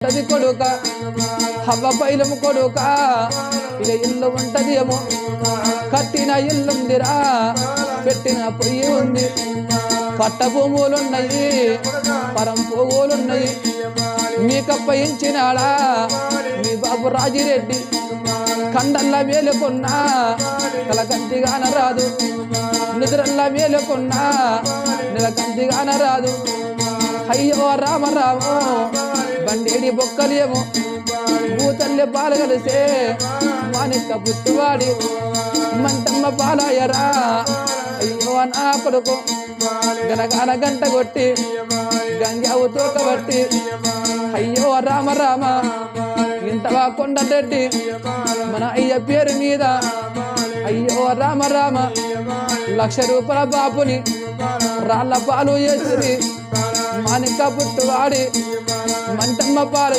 ఉంటది కొడుక హవ్వ పైలం కొడుక ఇక ఇల్లు ఉంటది ఏమో కట్టిన ఇల్లుందిరా పెట్టిన పొయ్యి ఉంది పట్ట భూములున్నాయి పరం పోగులున్నాయి మీకప్పయించినాడా మీ బాబు రాజిరెడ్డి కండల్లా మేలుకున్నా కలకంతిగాన రాదు నిద్రల్లా మేలుకున్నా నెలకంతిగాన రాదు అయ్యో రామ రామో బండేడి బొక్కలేమో భూతల్లి పాలు కలిసే మానిక్క పుట్టువాడి మంటమ్మ పాలాయరా అయ్యో నా కొడుకు గనగాన గంట కొట్టి గంగావు తోకబట్టి అయ్యో రామ రామ ఇంతవా కొండరెడ్డి మన అయ్య పేరు మీద అయ్యో రామ రామ 1,00,000 రూపాయల బాపుని రాళ్ళ పాలు చేసి మానిక్క పుట్టువాడి మంటమ్మ పాలు